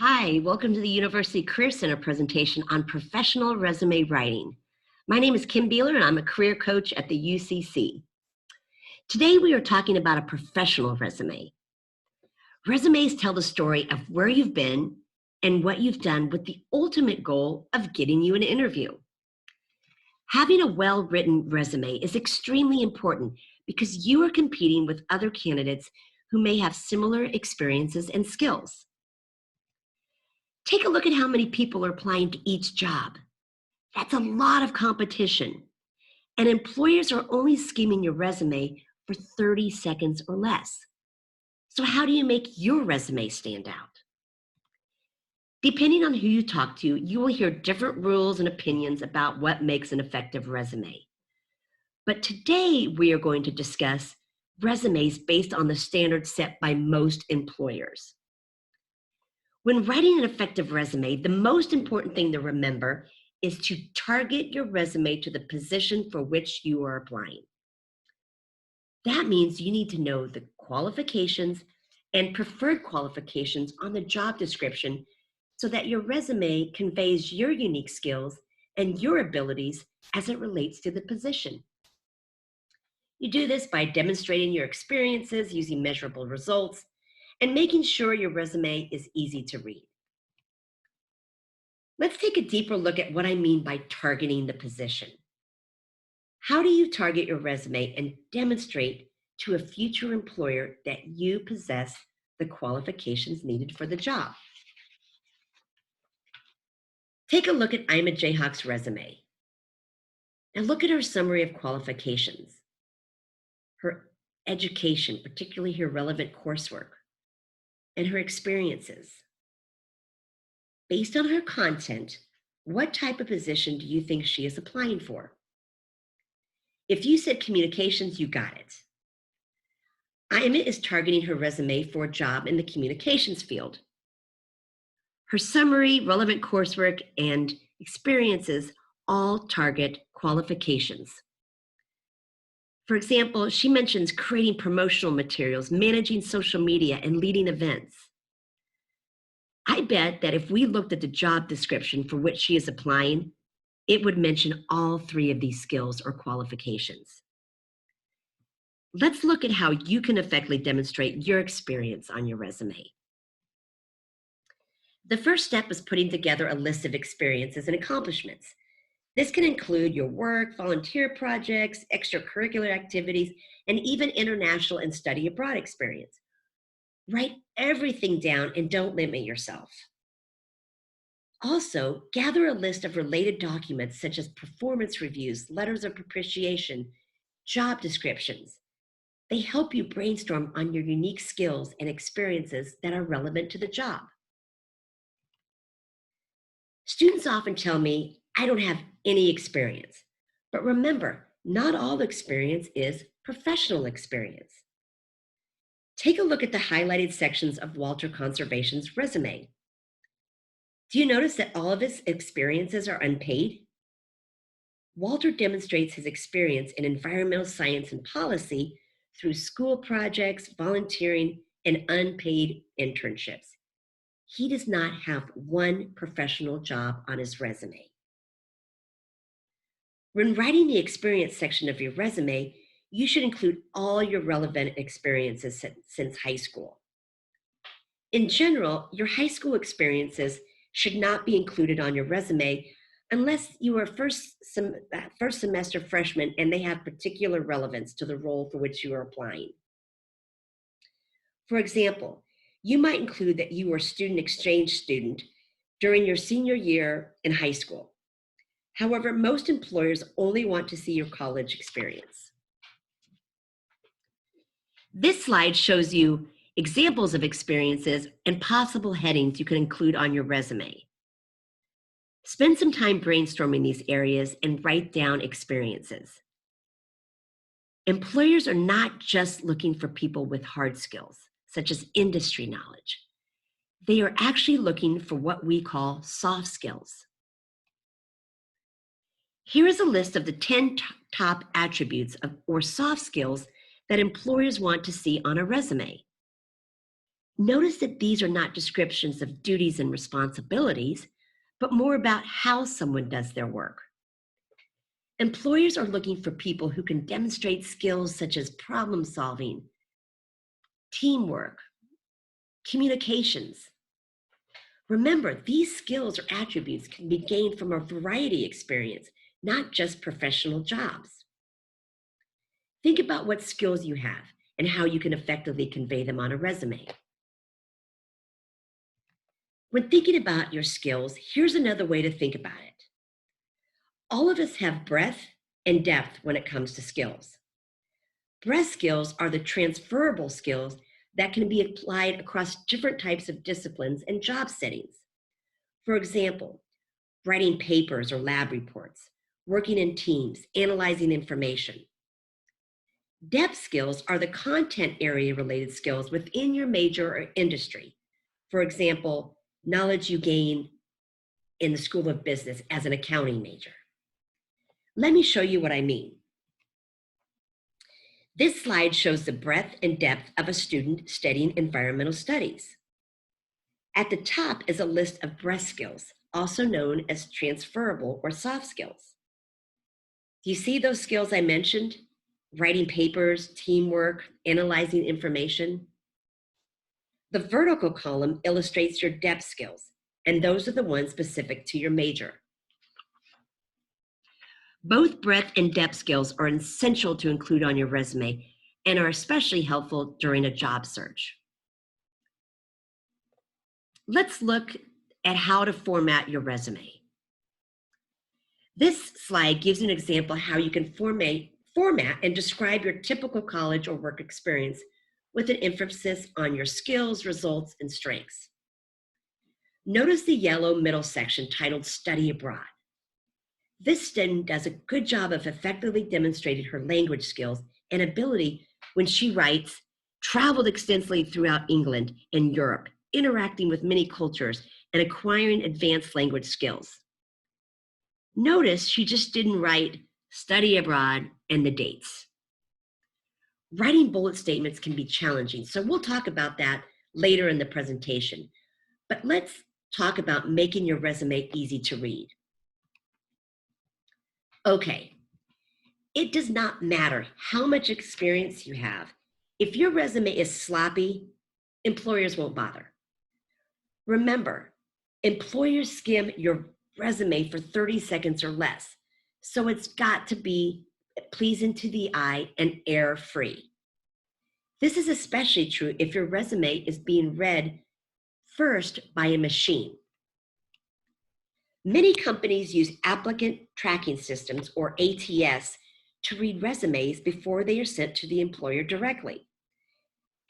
Hi, welcome to the University Career Center presentation on professional resume writing. My name is Kim Beeler and I'm a career coach at the UCC. Today we are talking about a professional resume. Resumes tell the story of where you've been and what you've done with the ultimate goal of getting you an interview. Having a well-written resume is extremely important because you are competing with other candidates who may have similar experiences and skills. Take a look at how many people are applying to each job. That's a lot of competition. And employers are only skimming your resume for 30 seconds or less. So how do you make your resume stand out? Depending on who you talk to, you will hear different rules and opinions about what makes an effective resume. But today we are going to discuss resumes based on the standards set by most employers. When writing an effective resume, the most important thing to remember is to target your resume to the position for which you are applying. That means you need to know the qualifications and preferred qualifications on the job description so that your resume conveys your unique skills and your abilities as it relates to the position. You do this by demonstrating your experiences using measurable results and making sure your resume is easy to read. Let's take a deeper look at what I mean by targeting the position. How do you target your resume and demonstrate to a future employer that you possess the qualifications needed for the job? Take a look at Ima Jayhawk's resume. Now look at her summary of qualifications, her education, particularly her relevant coursework, and her experiences. Based on her content, what type of position do you think she is applying for? If you said communications, you got it. Ima is targeting her resume for a job in the communications field. Her summary, relevant coursework, and experiences all target qualifications. For example, she mentions creating promotional materials, managing social media, and leading events. I bet that if we looked at the job description for which she is applying, it would mention all three of these skills or qualifications. Let's look at how you can effectively demonstrate your experience on your resume. The first step is putting together a list of experiences and accomplishments. This can include your work, volunteer projects, extracurricular activities, and even international and study abroad experience. Write everything down and don't limit yourself. Also, gather a list of related documents such as performance reviews, letters of appreciation, job descriptions. They help you brainstorm on your unique skills and experiences that are relevant to the job. Students often tell me, I don't have any experience. But remember, not all experience is professional experience. Take a look at the highlighted sections of Walter Conservation's resume. Do you notice that all of his experiences are unpaid? Walter demonstrates his experience in environmental science and policy through school projects, volunteering, and unpaid internships. He does not have one professional job on his resume. When writing the experience section of your resume, you should include all your relevant experiences since high school. In general, your high school experiences should not be included on your resume unless you are first semester freshman and they have particular relevance to the role for which you are applying. For example, you might include that you were a student exchange student during your senior year in high school. However, most employers only want to see your college experience. This slide shows you examples of experiences and possible headings you can include on your resume. Spend some time brainstorming these areas and write down experiences. Employers are not just looking for people with hard skills, such as industry knowledge. They are actually looking for what we call soft skills. Here is a list of the 10 top attributes or soft skills that employers want to see on a resume. Notice that these are not descriptions of duties and responsibilities, but more about how someone does their work. Employers are looking for people who can demonstrate skills such as problem solving, teamwork, communications. Remember, these skills or attributes can be gained from a variety of experience, not just professional jobs. Think about what skills you have and how you can effectively convey them on a resume. When thinking about your skills, here's another way to think about it. All of us have breadth and depth when it comes to skills. Breadth skills are the transferable skills that can be applied across different types of disciplines and job settings. For example, writing papers or lab reports, working in teams, analyzing information. Depth skills are the content area related skills within your major or industry. For example, knowledge you gain in the School of Business as an accounting major. Let me show you what I mean. This slide shows the breadth and depth of a student studying environmental studies. At the top is a list of breadth skills, also known as transferable or soft skills. Do you see those skills I mentioned? Writing papers, teamwork, analyzing information. The vertical column illustrates your depth skills, and those are the ones specific to your major. Both breadth and depth skills are essential to include on your resume and are especially helpful during a job search. Let's look at how to format your resume. This slide gives an example of how you can format and describe your typical college or work experience with an emphasis on your skills, results, and strengths. Notice the yellow middle section titled Study Abroad. This student does a good job of effectively demonstrating her language skills and ability when she writes, traveled extensively throughout England and Europe, interacting with many cultures and acquiring advanced language skills. Notice she just didn't write study abroad and the dates. Writing bullet statements can be challenging, so we'll talk about that later in the presentation. But let's talk about making your resume easy to read. Okay, it does not matter how much experience you have. If your resume is sloppy, employers won't bother. Remember, employers skim your resume for 30 seconds or less, so it's got to be pleasing to the eye and error-free. This is especially true if your resume is being read first by a machine. Many companies use applicant tracking systems, or ATS, to read resumes before they are sent to the employer directly.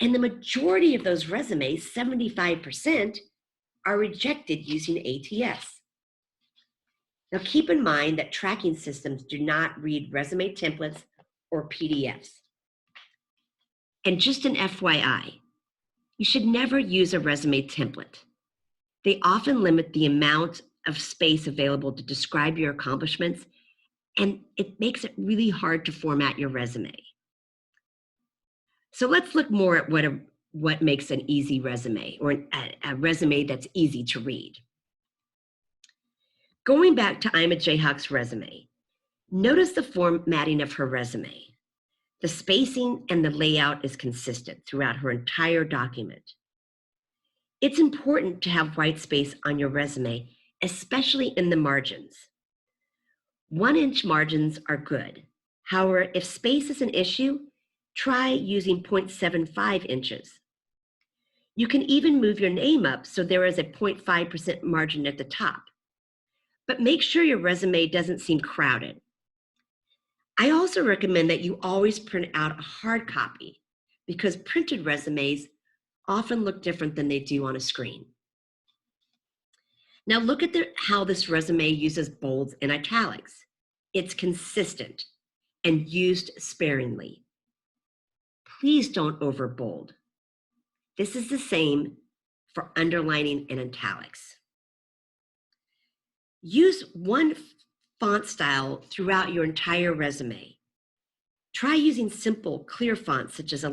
And the majority of those resumes, 75%, are rejected using ATS. Now keep in mind that tracking systems do not read resume templates or PDFs. And just an FYI, you should never use a resume template. They often limit the amount of space available to describe your accomplishments, and it makes it really hard to format your resume. So let's look more at what makes an easy resume, or a resume that's easy to read. Going back to Ima Jayhawk's resume, notice the formatting of her resume. The spacing and the layout is consistent throughout her entire document. It's important to have white space on your resume, especially in the margins. 1-inch margins are good. However, if space is an issue, try using 0.75 inches. You can even move your name up so there is a 0.5% margin at the top. But make sure your resume doesn't seem crowded. I also recommend that you always print out a hard copy because printed resumes often look different than they do on a screen. Now look at how this resume uses bolds and italics. It's consistent and used sparingly. Please don't overbold. This is the same for underlining and italics. Use one font style throughout your entire resume. Try using simple, clear fonts such as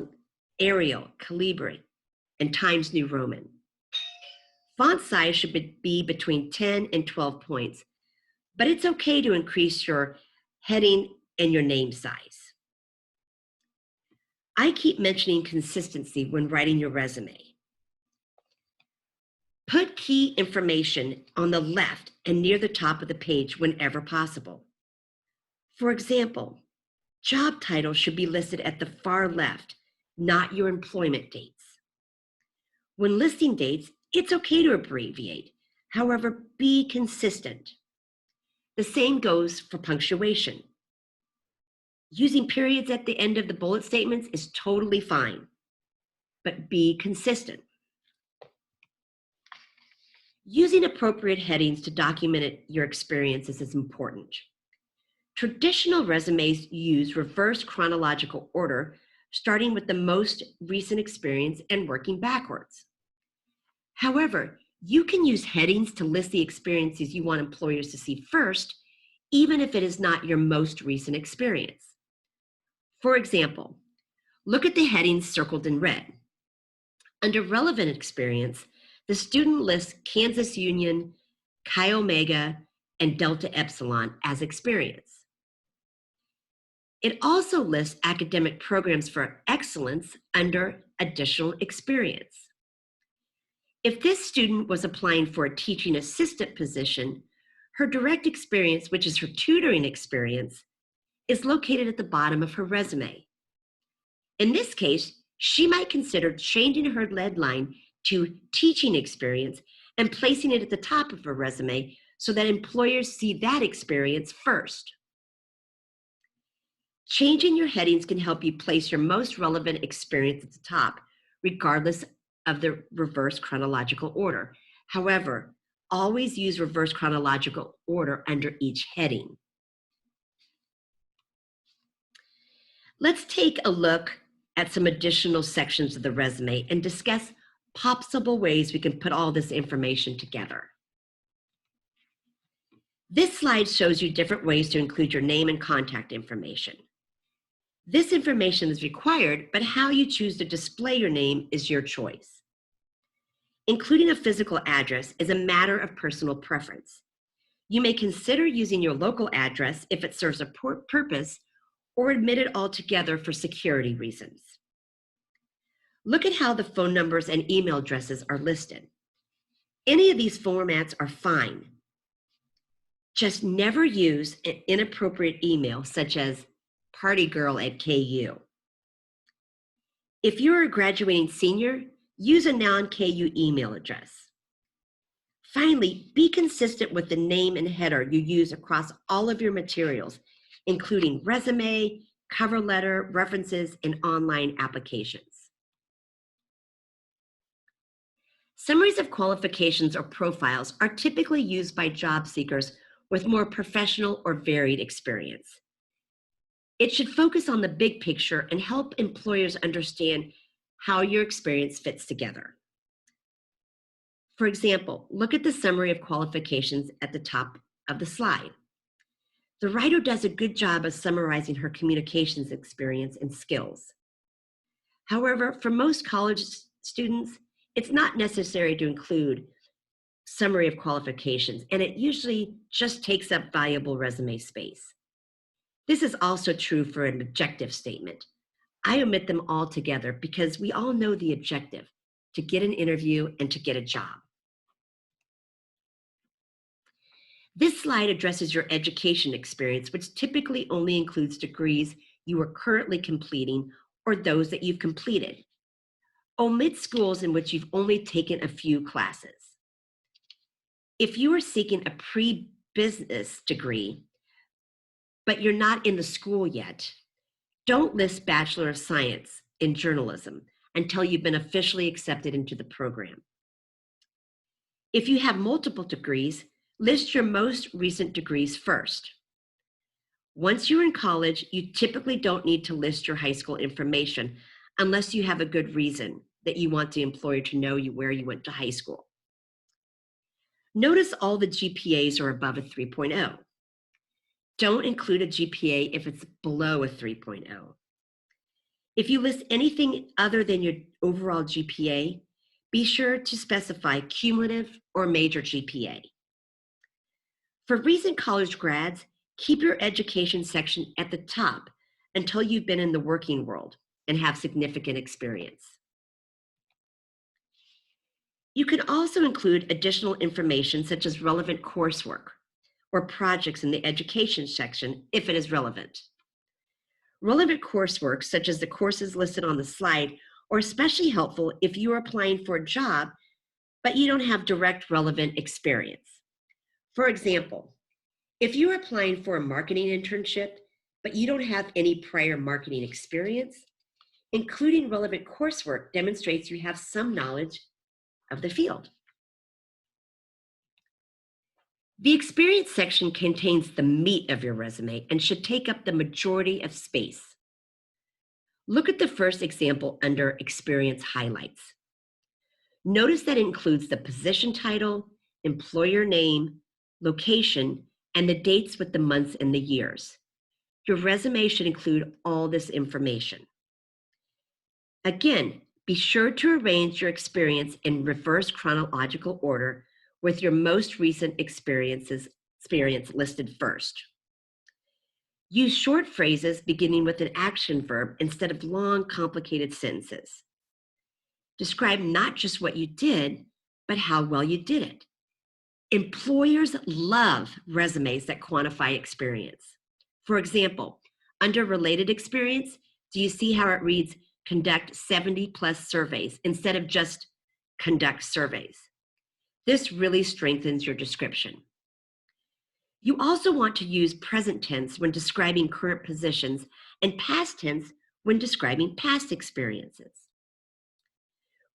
Arial, Calibri, and Times New Roman. Font size should be between 10 and 12 points, but it's okay to increase your heading and your name size. I keep mentioning consistency when writing your resume. Put key information on the left and near the top of the page whenever possible. For example, job titles should be listed at the far left, not your employment dates. When listing dates, it's okay to abbreviate. However, be consistent. The same goes for punctuation. Using periods at the end of the bullet statements is totally fine, but be consistent. Using appropriate headings to document your experiences is important. Traditional resumes use reverse chronological order, starting with the most recent experience and working backwards. However, you can use headings to list the experiences you want employers to see first, even if it is not your most recent experience. For example, look at the headings circled in red. Under relevant experience, the student lists Kansas Union, Chi Omega, and Delta Epsilon as experience. It also lists academic programs for excellence under additional experience. If this student was applying for a teaching assistant position, her direct experience, which is her tutoring experience, is located at the bottom of her resume. In this case, she might consider changing her headline to teaching experience and placing it at the top of her resume so that employers see that experience first. Changing your headings can help you place your most relevant experience at the top, regardless of the reverse chronological order. However, always use reverse chronological order under each heading. Let's take a look at some additional sections of the resume and discuss possible ways we can put all this information together. This slide shows you different ways to include your name and contact information. This information is required, but how you choose to display your name is your choice. Including a physical address is a matter of personal preference. You may consider using your local address if it serves a purpose, or omit it altogether for security reasons. Look at how the phone numbers and email addresses are listed. Any of these formats are fine. Just never use an inappropriate email such as partygirl@KU. If you're a graduating senior, use a non-KU email address. Finally, be consistent with the name and header you use across all of your materials, including resume, cover letter, references, and online applications. Summaries of qualifications or profiles are typically used by job seekers with more professional or varied experience. It should focus on the big picture and help employers understand how your experience fits together. For example, look at the summary of qualifications at the top of the slide. The writer does a good job of summarizing her communications experience and skills. However, for most college students, it's not necessary to include summary of qualifications, and it usually just takes up valuable resume space. This is also true for an objective statement. I omit them all together because we all know the objective: to get an interview and to get a job. This slide addresses your education experience, which typically only includes degrees you are currently completing or those that you've completed. Omit schools in which you've only taken a few classes. If you are seeking a pre-business degree, but you're not in the school yet, don't list Bachelor of Science in Journalism until you've been officially accepted into the program. If you have multiple degrees, list your most recent degrees first. Once you're in college, you typically don't need to list your high school information unless you have a good reason that you want the employer to know where you went to high school. Notice all the GPAs are above a 3.0. Don't include a GPA if it's below a 3.0. If you list anything other than your overall GPA, be sure to specify cumulative or major GPA. For recent college grads, keep your education section at the top until you've been in the working world and have significant experience. You can also include additional information such as relevant coursework or projects in the education section if it is relevant. Relevant coursework, such as the courses listed on the slide, are especially helpful if you are applying for a job, but you don't have direct relevant experience. For example, if you are applying for a marketing internship, but you don't have any prior marketing experience, including relevant coursework demonstrates you have some knowledge of the field. The experience section contains the meat of your resume and should take up the majority of space. Look at the first example under experience highlights. Notice that it includes the position title, employer name, location, and the dates with the months and the years. Your resume should include all this information. Again, be sure to arrange your experience in reverse chronological order with your most recent experience listed first. Use short phrases beginning with an action verb instead of long, complicated sentences. Describe not just what you did, but how well you did it. Employers love resumes that quantify experience. For example, under related experience, do you see how it reads conduct 70+ surveys instead of just conduct surveys? This really strengthens your description. You also want to use present tense when describing current positions and past tense when describing past experiences.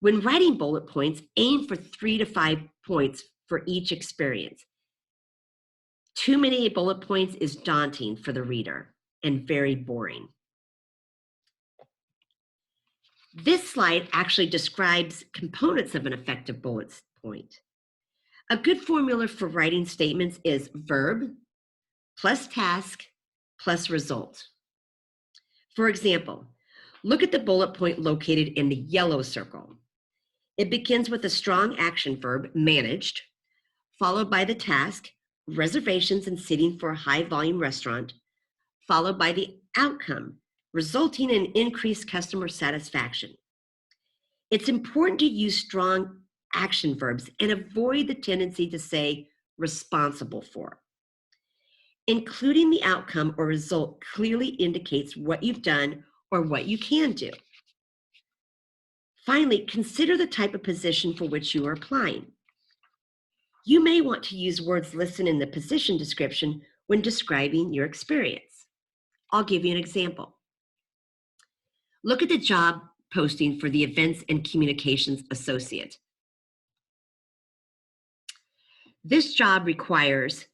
When writing bullet points, aim for 3 to 5 points for each experience. Too many bullet points is daunting for the reader and very boring. This slide actually describes components of an effective bullet point. A good formula for writing statements is verb plus task plus result. For example, look at the bullet point located in the yellow circle. It begins with a strong action verb, managed, followed by the task, reservations and seating for a high volume restaurant, followed by the outcome, resulting in increased customer satisfaction. It's important to use strong action verbs and avoid the tendency to say responsible for. Including the outcome or result clearly indicates what you've done or what you can do. Finally, consider the type of position for which you are applying. You may want to use words listed in the position description when describing your experience. I'll give you an example. Look at the job posting for the Events and Communications Associate. This job requires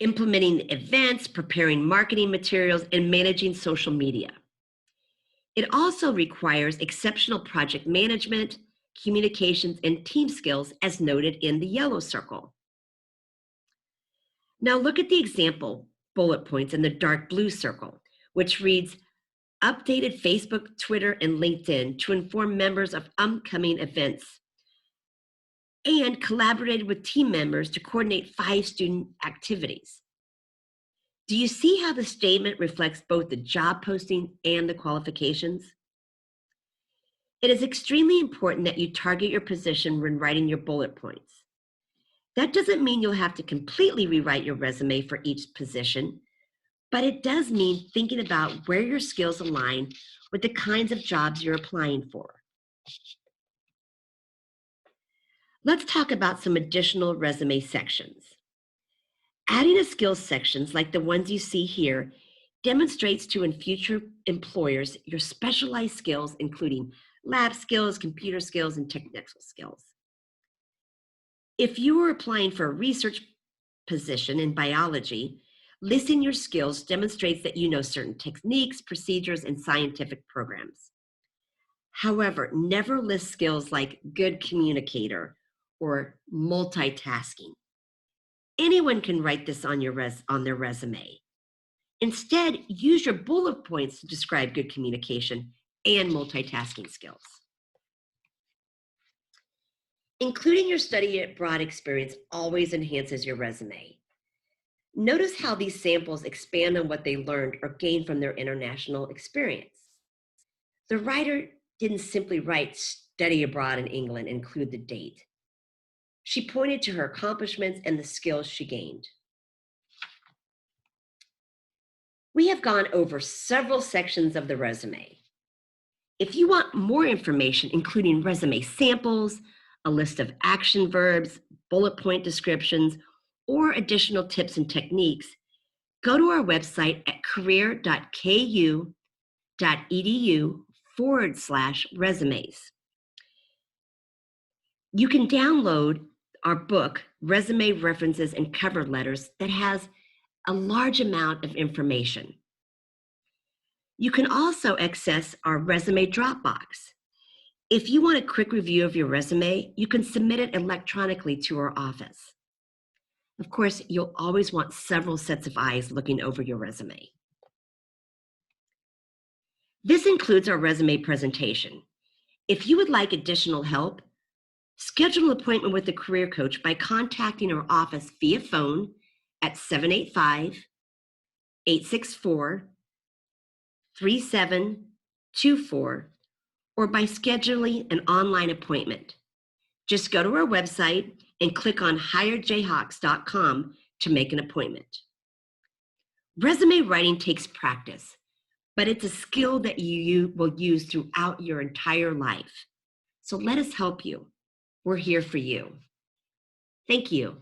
implementing events, preparing marketing materials, and managing social media. It also requires exceptional project management, communications, and team skills as noted in the yellow circle. Now look at the example bullet points in the dark blue circle, which reads, updated Facebook, Twitter, and LinkedIn to inform members of upcoming events, and collaborated with team members to coordinate 5 student activities. Do you see how the statement reflects both the job posting and the qualifications? It is extremely important that you target your position when writing your bullet points. That doesn't mean you'll have to completely rewrite your resume for each position, but it does mean thinking about where your skills align with the kinds of jobs you're applying for. Let's talk about some additional resume sections. Adding a skills sections like the ones you see here demonstrates to future employers your specialized skills, including lab skills, computer skills, and technical skills. If you are applying for a research position in biology, listing your skills demonstrates that you know certain techniques, procedures, and scientific programs. However, never list skills like good communicator or multitasking. Anyone can write this on their resume. Instead, use your bullet points to describe good communication and multitasking skills. Including your study abroad experience always enhances your resume. Notice how these samples expand on what they learned or gained from their international experience. The writer didn't simply write study abroad in England and include the date. She pointed to her accomplishments and the skills she gained. We have gone over several sections of the resume. If you want more information, including resume samples, a list of action verbs, bullet point descriptions, or additional tips and techniques, go to our website at career.ku.edu/resumes. You can download our book, Resume References and Cover Letters, that has a large amount of information. You can also access our resume Dropbox. If you want a quick review of your resume, you can submit it electronically to our office. Of course, you'll always want several sets of eyes looking over your resume. This includes our resume presentation. If you would like additional help, schedule an appointment with a career coach by contacting our office via phone at 785-864-3724 or by scheduling an online appointment. Just go to our website and click on hirejayhawks.com to make an appointment. Resume writing takes practice, but it's a skill that you will use throughout your entire life. So let us help you. We're here for you. Thank you.